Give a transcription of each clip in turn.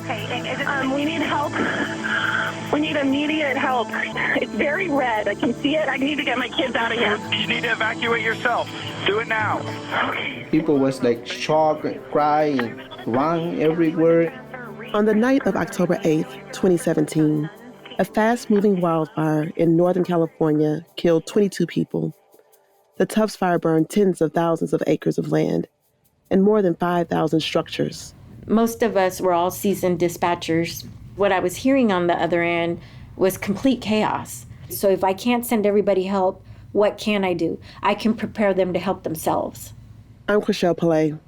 We need help. We need immediate help. It's very red. I can see it. I need to get my kids out of here. You need to evacuate yourself. Do it now. People was like shocked, crying, run everywhere. On the night of October 8th, 2017, a fast-moving wildfire in Northern California killed 22 people. The Tubbs fire burned tens of thousands of acres of land and more than 5,000 structures. Most of us were all seasoned dispatchers. What I was hearing on the other end was complete chaos. So if I can't send everybody help, what can I do? I can prepare them to help themselves. I'm Chriselle Pillay.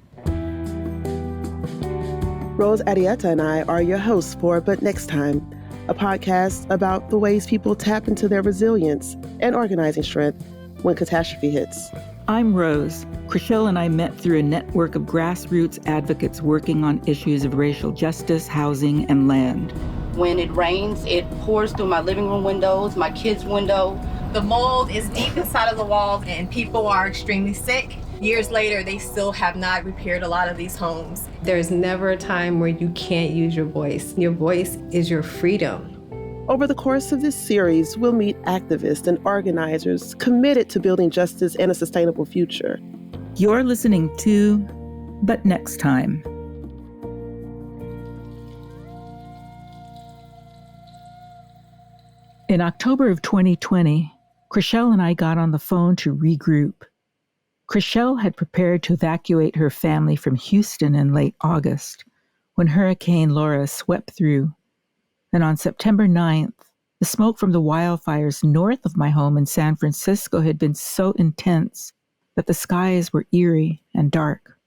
Rose Adieta and I are your hosts for But Next Time, a podcast about the ways people tap into their resilience and organizing strength when catastrophe hits. I'm Rose. Chriselle and I met through a network of grassroots advocates working on issues of racial justice, housing, and land. When it rains, it pours through my living room windows, my kids' window. The mold is deep inside of the walls and people are extremely sick. Years later, they still have not repaired a lot of these homes. There's never a time where you can't use your voice. Your voice is your freedom. Over the course of this series, we'll meet activists and organizers committed to building justice and a sustainable future. You're listening to But Next Time. In October of 2020, Chriselle and I got on the phone to regroup. Chriselle had prepared to evacuate her family from Houston in late August when Hurricane Laura swept through. And on September 9th, the smoke from the wildfires north of my home in San Francisco had been so intense that the skies were eerie and dark.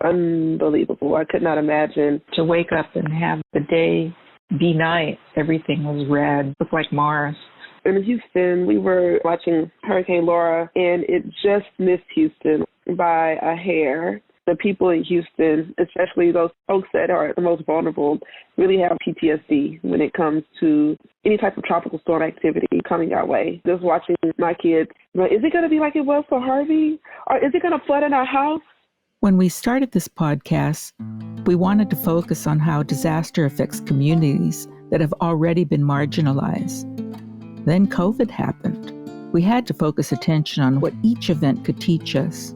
Unbelievable. I could not imagine. To wake up and have the day be night, everything was red, looked like Mars. In Houston, we were watching Hurricane Laura, and it just missed Houston by a hair. The people in Houston, especially those folks that are the most vulnerable, really have PTSD when it comes to any type of tropical storm activity coming our way. Just watching my kids, is it going to be like it was for Harvey? Or is it going to flood in our house? When we started this podcast, we wanted to focus on how disaster affects communities that have already been marginalized. Then COVID happened. We had to focus attention on what each event could teach us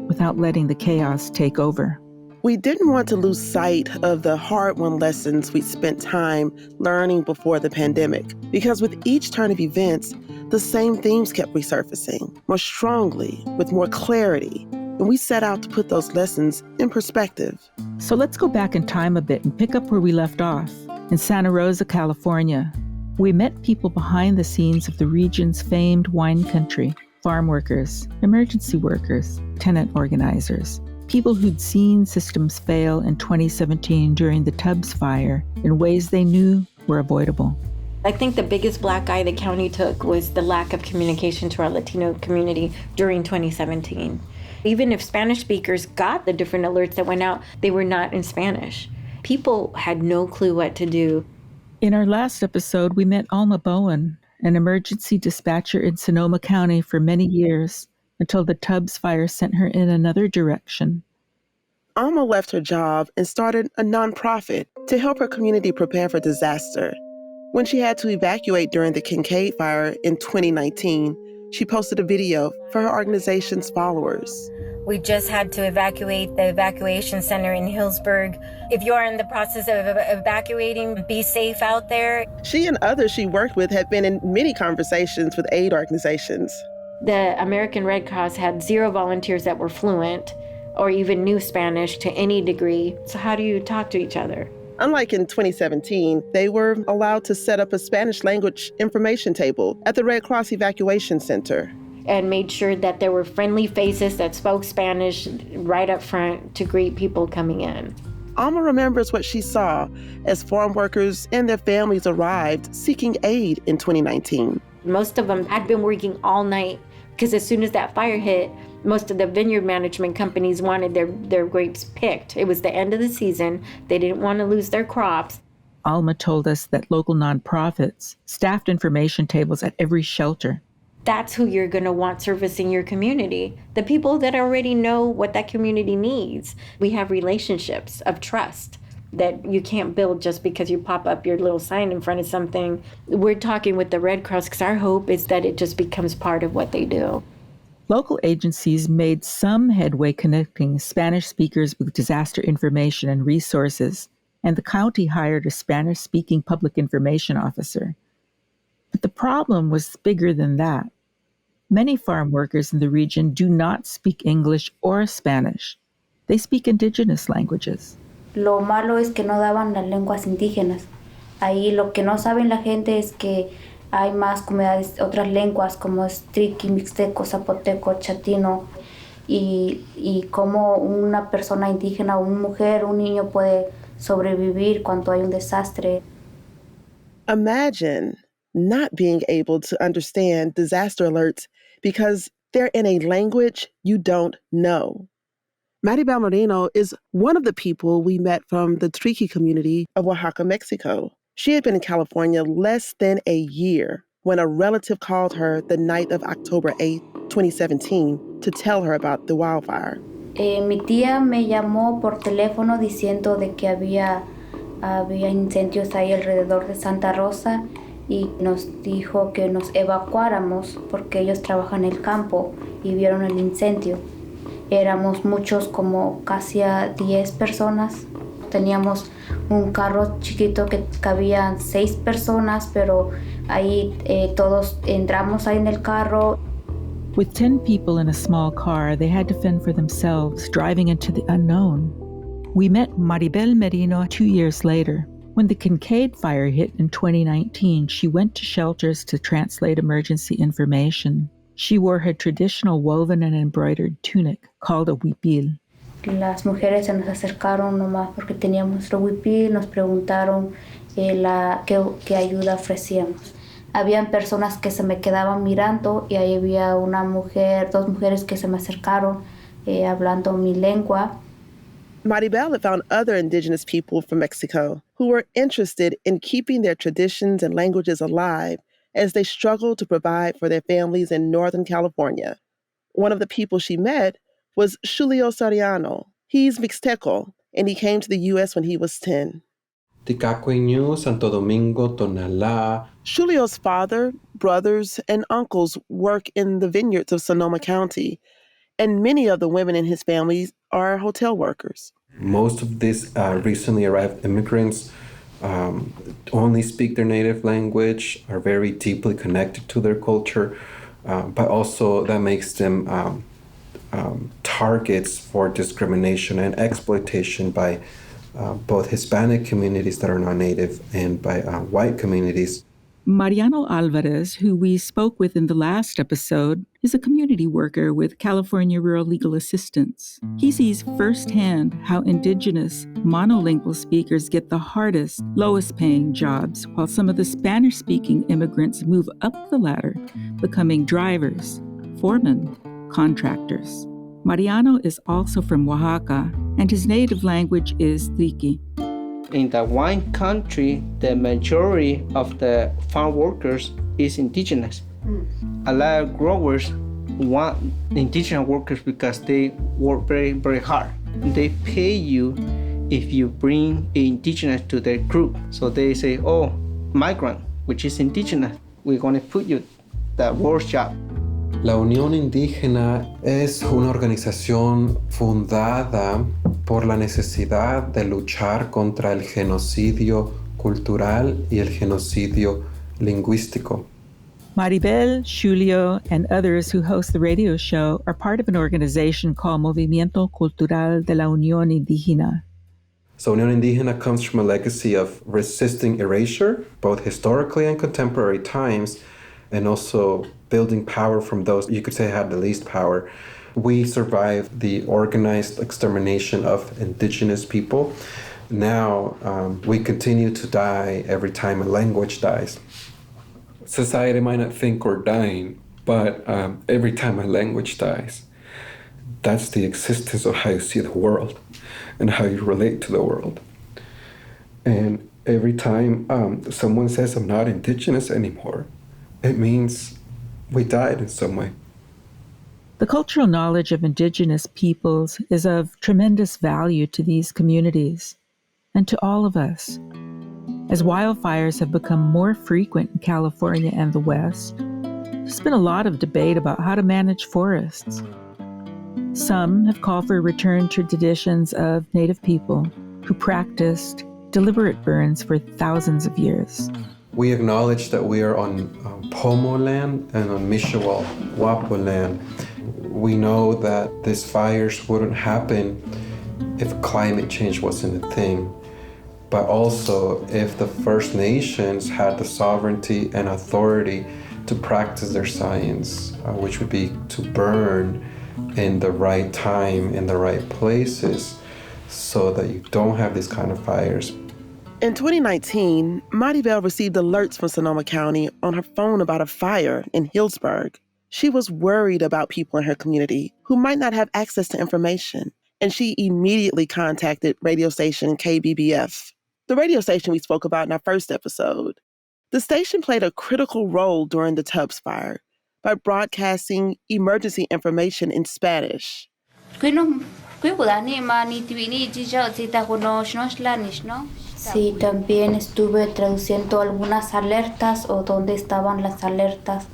without letting the chaos take over. We didn't want to lose sight of the hard-won lessons we'd spent time learning before the pandemic, because with each turn of events, the same themes kept resurfacing, more strongly, with more clarity, and we set out to put those lessons in perspective. So let's go back in time a bit and pick up where we left off, in Santa Rosa, California. We met people behind the scenes of the region's famed wine country, farm workers, emergency workers, tenant organizers, people who'd seen systems fail in 2017 during the Tubbs fire in ways they knew were avoidable. I think the biggest black eye the county took was the lack of communication to our Latino community during 2017. Even if Spanish speakers got the different alerts that went out, they were not in Spanish. People had no clue what to do. In our last episode, we met Alma Bowen, an emergency dispatcher in Sonoma County for many years, until the Tubbs fire sent her in another direction. Alma left her job and started a nonprofit to help her community prepare for disaster. When she had to evacuate during the Kincaid fire in 2019, she posted a video for her organization's followers. We just had to evacuate the evacuation center in Hillsburg. If you are in the process of evacuating, be safe out there. She and others she worked with had been in many conversations with aid organizations. The American Red Cross had 0 volunteers that were fluent or even knew Spanish to any degree. So how do you talk to each other? Unlike in 2017, they were allowed to set up a Spanish language information table at the Red Cross Evacuation Center. And made sure that there were friendly faces that spoke Spanish right up front to greet people coming in. Alma remembers what she saw as farm workers and their families arrived seeking aid in 2019. Most of them had been working all night because as soon as that fire hit, most of the vineyard management companies wanted their grapes picked. It was the end of the season. They didn't want to lose their crops. Alma told us that local nonprofits staffed information tables at every shelter. That's who you're going to want servicing your community. The people that already know what that community needs. We have relationships of trust. that you can't build just because you pop up your little sign in front of something. We're talking with the Red Cross because our hope is that it just becomes part of what they do. Local agencies made some headway connecting Spanish speakers with disaster information and resources, and the county hired a Spanish-speaking public information officer. But the problem was bigger than that. Many farm workers in the region do not speak English or Spanish. They speak indigenous languages. Lo malo es que no daban las lenguas indígenas. Ahí lo que no saben la gente es que hay más comunidades, otras lenguas como es triqui, mixteco, zapoteco, chatino, y cómo una persona indígena, una mujer, un niño puede sobrevivir cuando hay un desastre. Imagine not being able to understand disaster alerts because they're in a language you don't know. Maribel Moreno is one of the people we met from the Triqui community of Oaxaca, Mexico. She had been in California less than a year when a relative called her the night of October 8, 2017, to tell her about the wildfire. Mi tía me llamó por teléfono diciendo de que había incendios ahí alrededor de Santa Rosa y nos dijo que nos evacuáramos porque ellos trabajan en el campo y vieron el incendio. Éramos muchos, como casi a 10 personas. Teníamos un carro chiquito que cabían 6 personas, pero ahí todos entramos ahí en el carro. With 10 people in a small car, they had to fend for themselves, driving into the unknown. We met Maribel Merino 2 years later. When the Kincaid fire hit in 2019, she went to shelters to translate emergency information. She wore her traditional woven and embroidered tunic called a huipil. Las mujeres se nos acercaron nomás porque teníamos nuestro huipil, nos preguntaron qué ayuda ofrecíamos. Habían personas que se me quedaban mirando y ahí había dos mujeres que se me acercaron hablando mi lengua. Maribel had found other indigenous people from Mexico who were interested in keeping their traditions and languages alive as they struggled to provide for their families in Northern California. One of the people she met was Julio Soriano. He's Mixteco, and he came to the U.S. when he was 10. Ticacueño, Santo Domingo, Tonalá. Julio's father, brothers, and uncles work in the vineyards of Sonoma County, and many of the women in his family are hotel workers. Most of these recently arrived immigrants only speak their native language, are very deeply connected to their culture, but also that makes them targets for discrimination and exploitation by both Hispanic communities that are not native and by white communities. Mariano Alvarez, who we spoke with in the last episode, is a community worker with California Rural Legal Assistance. He sees firsthand how indigenous monolingual speakers get the hardest, lowest paying jobs, while some of the Spanish-speaking immigrants move up the ladder, becoming drivers, foremen, contractors. Mariano is also from Oaxaca, and his native language is Triqui. In the wine country, the majority of the farm workers is indigenous. A lot of growers want indigenous workers because they work very, very hard. They pay you if you bring indigenous to their group. So they say, oh, migrant, which is indigenous, we're going to put you that worst job. La Unión Indígena es una organización fundada por la necesidad de luchar contra el genocidio cultural y el genocidio lingüístico. Maribel, Julio, and others who host the radio show are part of an organization called Movimiento Cultural de la Unión Indígena. So Unión Indígena comes from a legacy of resisting erasure, both historically and contemporary times, and also building power from those you could say had the least power. We survived the organized extermination of indigenous people. Now we continue to die every time a language dies. Society might not think we're dying, but every time a language dies, that's the existence of how you see the world and how you relate to the world. And every time someone says, I'm not indigenous anymore, it means we died in some way. The cultural knowledge of indigenous peoples is of tremendous value to these communities. and to all of us. As wildfires have become more frequent in California and the West, there's been a lot of debate about how to manage forests. Some have called for a return to traditions of Native people who practiced deliberate burns for thousands of years. We acknowledge that we are on Pomo land and on Mishawal-Wapo land. We know that these fires wouldn't happen if climate change wasn't a thing, but also if the First Nations had the sovereignty and authority to practice their science, which would be to burn in the right time, in the right places, so that you don't have these kind of fires. In 2019, Maribel received alerts from Sonoma County on her phone about a fire in Healdsburg. She was worried about people in her community who might not have access to information, and she immediately contacted radio station KBBF, the radio station we spoke about in our first episode. The station played a critical role during the Tubbs fire by broadcasting emergency information in Spanish. Sí, también estuve traduciendo algunas alertas o dónde estaban las alertas,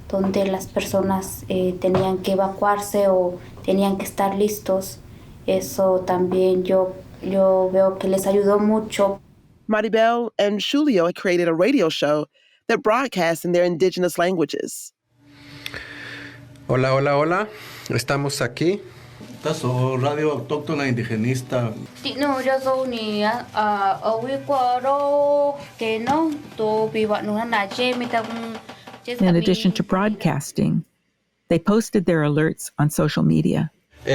donde las personas tenían que evacuarse o tenían que estar listos. Eso también yo veo que les ayudó mucho. Maribel and Julio had created a radio show that broadcast in their indigenous languages. Hola, hola, hola. Estamos aquí. Taso radio autóctona indigenista. No, yo soy ni awikwaro que no to viva nuna na jemita. In addition to broadcasting, they posted their alerts on social media.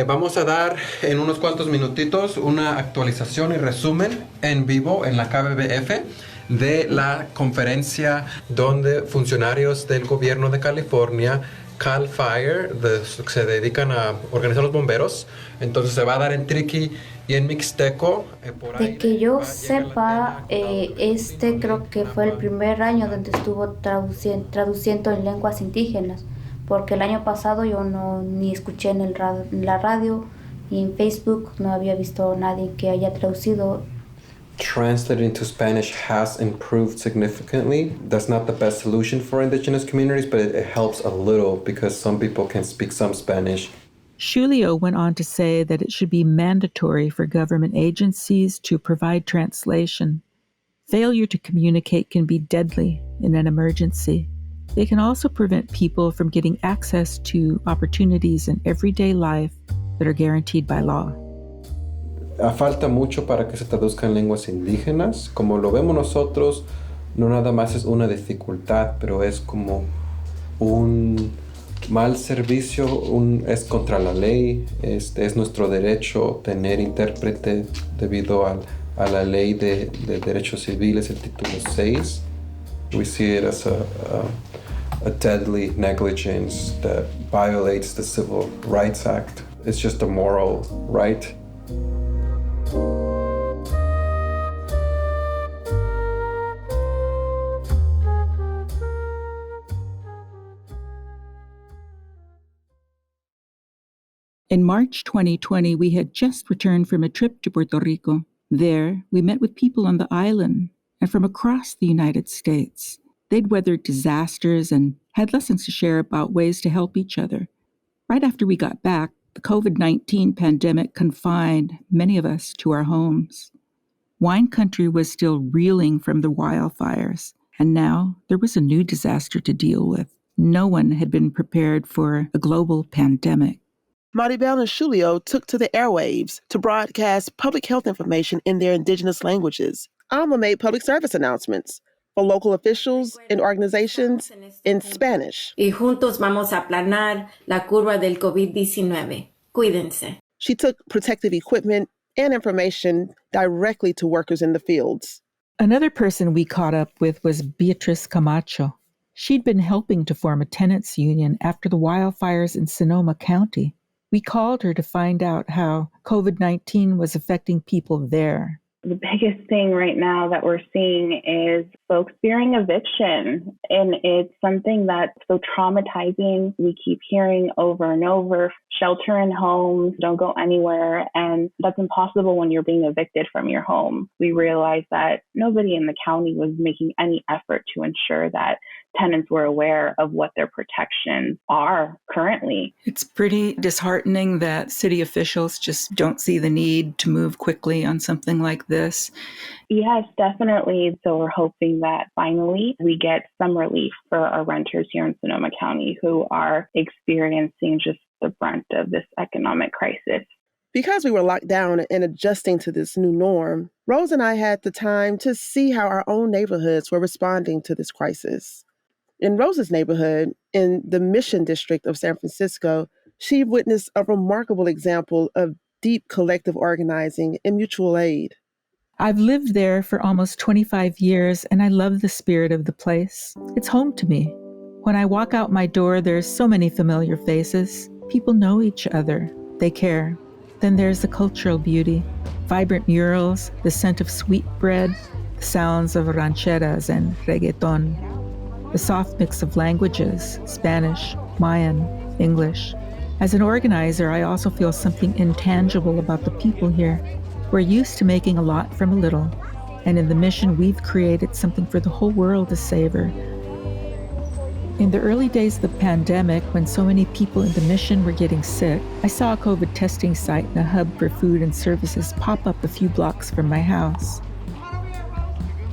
Vamos a dar en unos cuantos minutitos una actualización y resumen en vivo en la KBBF de la conferencia donde funcionarios del gobierno de California, Cal Fire, se dedican a organizar los bomberos. Entonces se va a dar en Triqui y en Mixteco. De que yo sepa, este creo que fue el primer año donde estuvo traduciendo en lenguas indígenas, porque el año pasado yo ni escuché en la radio ni en Facebook, no había visto a nadie que haya traducido. Translated into Spanish has improved significantly. That's not the best solution for indigenous communities, but it helps a little because some people can speak some Spanish. Julio went on to say that it should be mandatory for government agencies to provide translation. Failure to communicate can be deadly in an emergency. They can also prevent people from getting access to opportunities in everyday life that are guaranteed by law. Falta mucho para que se traduzca en lenguas indígenas. Como lo vemos nosotros, no nada más es una dificultad, pero es como un mal servicio, es contra la ley. Es nuestro derecho tener intérprete debido a la ley de derechos civiles, el título 6. We see it as a deadly negligence that violates the Civil Rights Act. It's just a moral right. In March 2020, we had just returned from a trip to Puerto Rico. There, we met with people on the island and from across the United States. They'd weathered disasters and had lessons to share about ways to help each other. Right after we got back, the COVID-19 pandemic confined many of us to our homes. Wine country was still reeling from the wildfires, and now there was a new disaster to deal with. No one had been prepared for a global pandemic. Maribel and Julio took to the airwaves to broadcast public health information in their indigenous languages. Alma made public service announcements for local officials and organizations in Spanish. Y juntos vamos a aplanar la curva del COVID-19. Cuídense. She took protective equipment and information directly to workers in the fields. Another person we caught up with was Beatriz Camacho. She'd been helping to form a tenants union after the wildfires in Sonoma County. We called her to find out how COVID-19 was affecting people there. The biggest thing right now that we're seeing is folks fearing eviction. And it's something that's so traumatizing. We keep hearing over and over, shelter in homes, don't go anywhere. And that's impossible when you're being evicted from your home. We realized that nobody in the county was making any effort to ensure that tenants were aware of what their protections are currently. It's pretty disheartening that city officials just don't see the need to move quickly on something like this. Yes, definitely. So we're hoping that finally we get some relief for our renters here in Sonoma County who are experiencing just the brunt of this economic crisis. Because we were locked down and adjusting to this new norm, Rose and I had the time to see how our own neighborhoods were responding to this crisis. In Rose's neighborhood, in the Mission District of San Francisco, she witnessed a remarkable example of deep collective organizing and mutual aid. I've lived there for almost 25 years, and I love the spirit of the place. It's home to me. When I walk out my door, there's so many familiar faces. People know each other. They care. Then there's the cultural beauty, vibrant murals, the scent of sweet bread, the sounds of rancheras and reggaeton, the soft mix of languages, Spanish, Mayan, English. As an organizer, I also feel something intangible about the people here. We're used to making a lot from a little, and in the Mission, we've created something for the whole world to savor. In the early days of the pandemic, when so many people in the Mission were getting sick, I saw a COVID testing site and a hub for food and services pop up a few blocks from my house.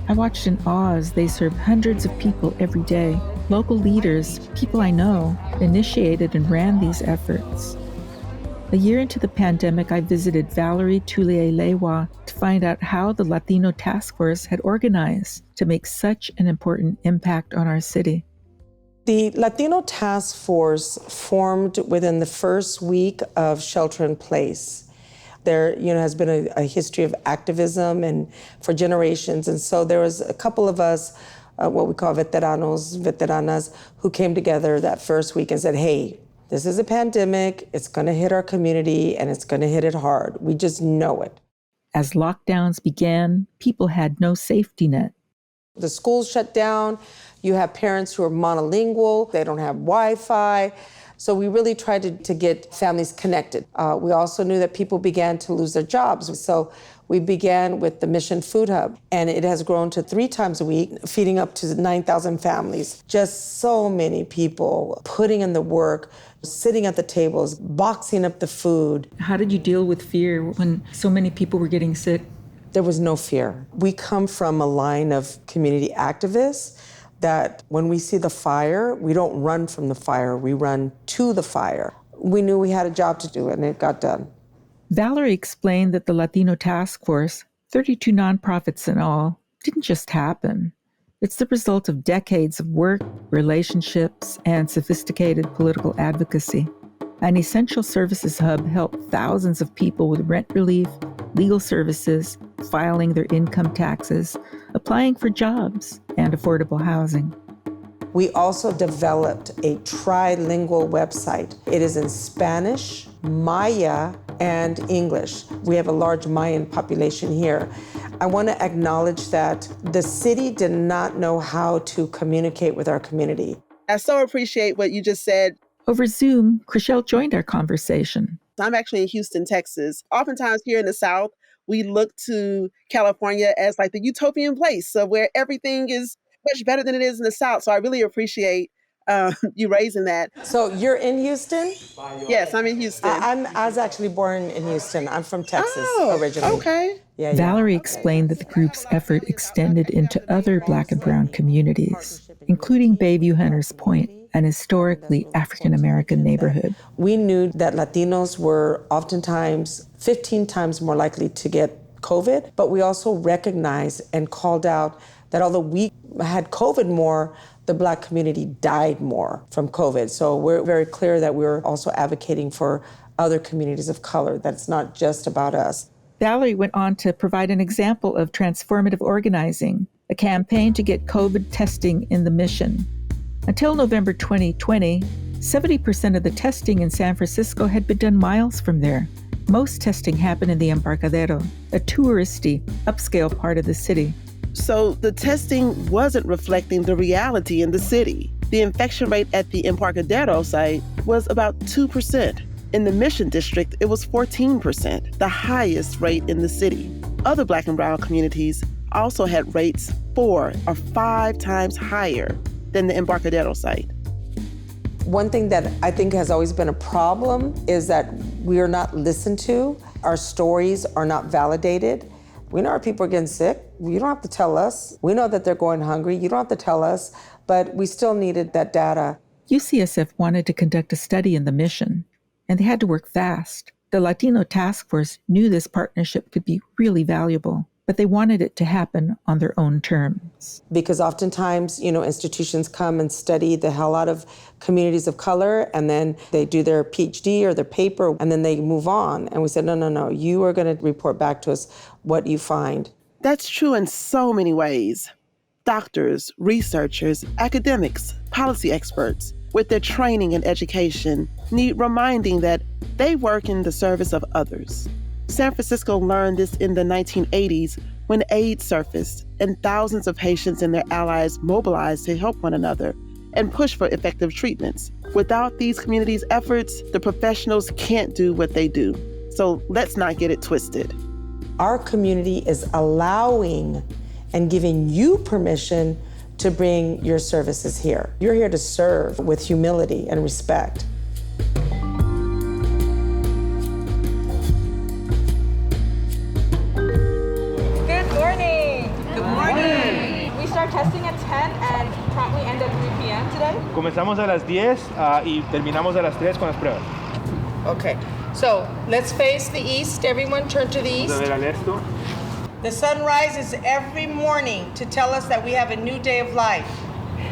I watched in awe as they served hundreds of people every day. Local leaders, people I know, initiated and ran these efforts. A year into the pandemic, I visited Valerie Tullier-Lewa to find out how the Latino Task Force had organized to make such an important impact on our city. The Latino Task Force formed within the first week of shelter in place. There, has been a history of activism and for generations, and so there was a couple of us, what we call veteranas, who came together that first week and said, "Hey, this is a pandemic. It's going to hit our community, and it's going to hit it hard. We just know it." As lockdowns began, people had no safety net. The schools shut down. You have parents who are monolingual. They don't have Wi-Fi. So we really tried to get families connected. We also knew that people began to lose their jobs. So we began with the Mission Food Hub, and it has grown to 3 times a week, feeding up to 9,000 families. Just so many people putting in the work, sitting at the tables, boxing up the food. How did you deal with fear when so many people were getting sick? There was no fear. We come from a line of community activists that when we see the fire, we don't run from the fire, we run to the fire. We knew we had a job to do, and it got done. Valerie explained that the Latino Task Force, 32 nonprofits in all, didn't just happen. It's the result of decades of work, relationships, and sophisticated political advocacy. An essential services hub helped thousands of people with rent relief, legal services, filing their income taxes, applying for jobs, and affordable housing. We also developed a trilingual website. It is in Spanish, Maya, and English. We have a large Mayan population here. I want to acknowledge that the city did not know how to communicate with our community. I so appreciate what you just said. Over Zoom, Chriselle joined our conversation. I'm actually in Houston, Texas. Oftentimes here in the South, we look to California as like the utopian place of where everything is much better than it is in the South. So I really appreciate you raising that. So you're in Houston? Yes, I'm in Houston. I was actually born in Houston. I'm from Texas originally. Okay. Yeah. Valerie explained that the group's effort extended into other Black and Brown communities, including Bayview Hunters Point, an historically African-American neighborhood. We knew that Latinos were oftentimes 15 times more likely to get COVID, but we also recognized and called out that although we had COVID more, the Black community died more from COVID. So we're very clear that we're also advocating for other communities of color, that it's not just about us. Valerie went on to provide an example of transformative organizing, a campaign to get COVID testing in the Mission. Until November 2020, 70% of the testing in San Francisco had been done miles from there. Most testing happened in the Embarcadero, a touristy, upscale part of the city. So the testing wasn't reflecting the reality in the city. The infection rate at the Embarcadero site was about 2%. In the Mission District, it was 14%, the highest rate in the city. Other Black and brown communities also had rates 4 or 5 times higher than the Embarcadero site. One thing that I think has always been a problem is that we are not listened to. Our stories are not validated. We know our people are getting sick. You don't have to tell us. We know that they're going hungry. You don't have to tell us. But we still needed that data. UCSF wanted to conduct a study in the Mission, and they had to work fast. The Latino Task Force knew this partnership could be really valuable, but they wanted it to happen on their own terms. Because oftentimes, institutions come and study the hell out of communities of color, and then they do their PhD or their paper, and then they move on. And we said, no, you are going to report back to us what you find. That's true in so many ways. Doctors, researchers, academics, policy experts, with their training and education, need reminding that they work in the service of others. San Francisco learned this in the 1980s when AIDS surfaced and thousands of patients and their allies mobilized to help one another and push for effective treatments. Without these communities' efforts, the professionals can't do what they do. So let's not get it twisted. Our community is allowing and giving you permission to bring your services here. You're here to serve with humility and respect. Good morning. We start testing at 10 and promptly end at 3 p.m. today. Comenzamos a las 10 y terminamos a las 3 con las pruebas. Okay, so let's face the east. Everyone turn to the east. The sun rises every morning to tell us that we have a new day of life.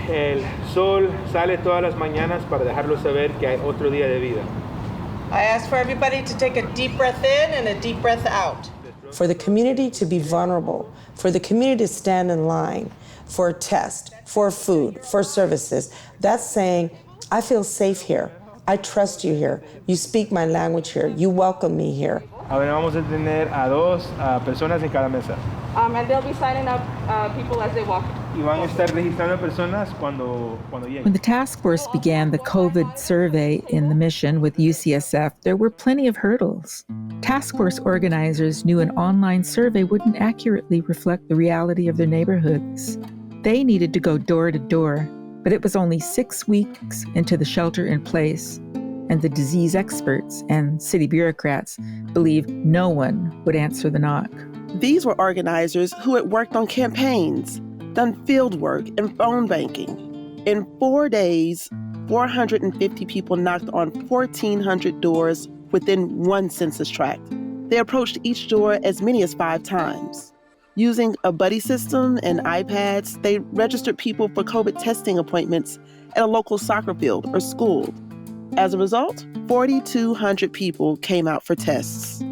El sol sale todas las mañanas para dejarlo saber que hay otro día de vida. I ask for everybody to take a deep breath in and a deep breath out. For the community to be vulnerable, for the community to stand in line for a test, for food, for services, that's saying, I feel safe here. I trust you here. You speak my language here. You welcome me here. Ahora vamos a tener a 2 personas en cada mesa. And they'll be signing up people as they walk. Y van a estar registrando personas cuando lleguen. When the task force began the COVID survey in the Mission with UCSF, there were plenty of hurdles. Task force organizers knew an online survey wouldn't accurately reflect the reality of their neighborhoods. They needed to go door to door, but it was only 6 weeks into the shelter in place, and the disease experts and city bureaucrats believed no one would answer the knock. These were organizers who had worked on campaigns, done field work and phone banking. In 4 days, 450 people knocked on 1,400 doors within one census tract. They approached each door as many as 5 times. Using a buddy system and iPads, they registered people for COVID testing appointments at a local soccer field or school. As a result, 4,200 people came out for tests.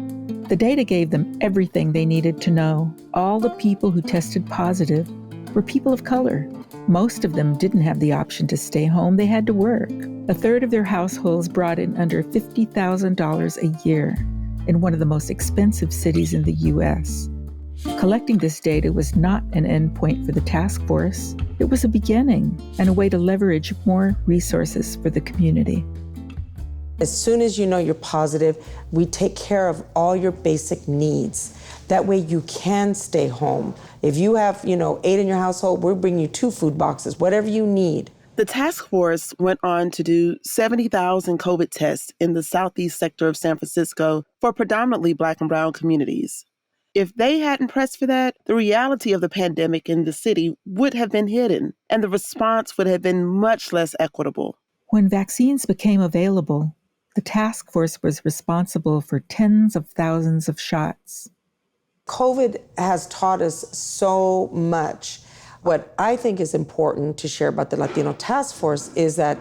The data gave them everything they needed to know. All the people who tested positive were people of color. Most of them didn't have the option to stay home. They had to work. A third of their households brought in under $50,000 a year in one of the most expensive cities in the U.S. Collecting this data was not an endpoint for the task force. It was a beginning and a way to leverage more resources for the community. As soon as you know you're positive, we take care of all your basic needs. That way you can stay home. If you have, 8 in your household, we'll bring you 2 food boxes, whatever you need. The task force went on to do 70,000 COVID tests in the southeast sector of San Francisco for predominantly Black and brown communities. If they hadn't pressed for that, the reality of the pandemic in the city would have been hidden, and the response would have been much less equitable. When vaccines became available, the task force was responsible for tens of thousands of shots. COVID has taught us so much. What I think is important to share about the Latino Task Force is that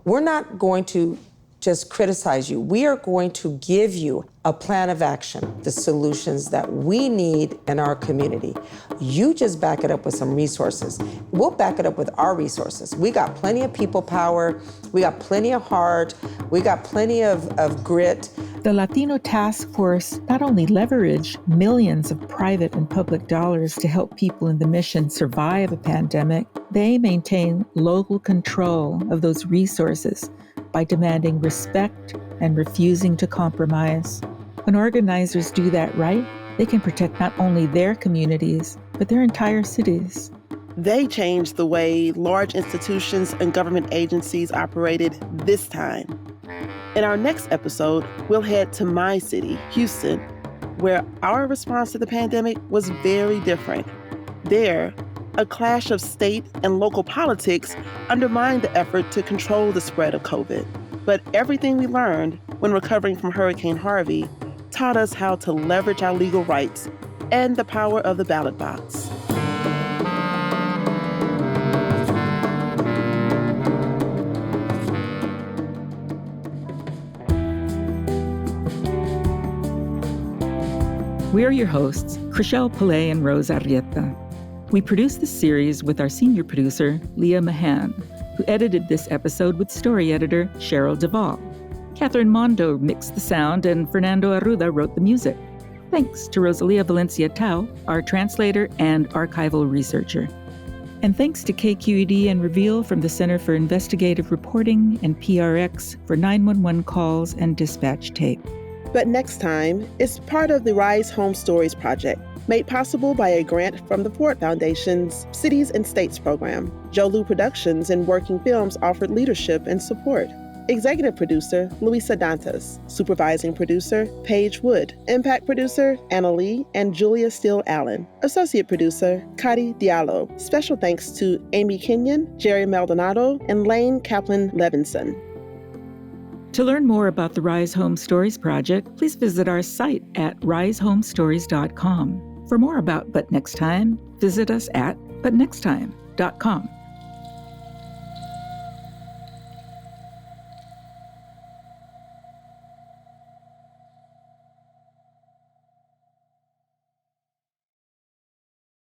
we're not going to just criticize you. We are going to give you a plan of action, the solutions that we need in our community. You just back it up with some resources. We'll back it up with our resources. We got plenty of people power. We got plenty of heart. We got plenty of grit. The Latino Task Force not only leveraged millions of private and public dollars to help people in the mission survive a pandemic, they maintain local control of those resources by demanding respect and refusing to compromise. When organizers do that right, they can protect not only their communities, but their entire cities. They changed the way large institutions and government agencies operated this time. In our next episode, we'll head to my city, Houston, where our response to the pandemic was very different. There, a clash of state and local politics undermined the effort to control the spread of COVID. But everything we learned when recovering from Hurricane Harvey taught us how to leverage our legal rights and the power of the ballot box. We're your hosts, Chriselle Pillay and Rose Arrieta. We produced this series with our senior producer, Leah Mahan, who edited this episode with story editor Cheryl Duvall. Catherine Mondo mixed the sound and Fernando Arruda wrote the music. Thanks to Rosalia Valencia Tao, our translator and archival researcher. And thanks to KQED and Reveal from the Center for Investigative Reporting and PRX for 911 calls and dispatch tape. But Next Time is part of the Rise Home Stories project, made possible by a grant from the Ford Foundation's Cities and States program. Jolu Productions and Working Films offered leadership and support. Executive producer, Luisa Dantas. Supervising producer, Paige Wood. Impact producer, Anna Lee and Julia Steele Allen. Associate producer, Kadi Diallo. Special thanks to Amy Kenyon, Jerry Maldonado, and Lane Kaplan-Levinson. To learn more about the Rise Home Stories project, please visit our site at risehomestories.com. For more about But Next Time, visit us at butnexttime.com.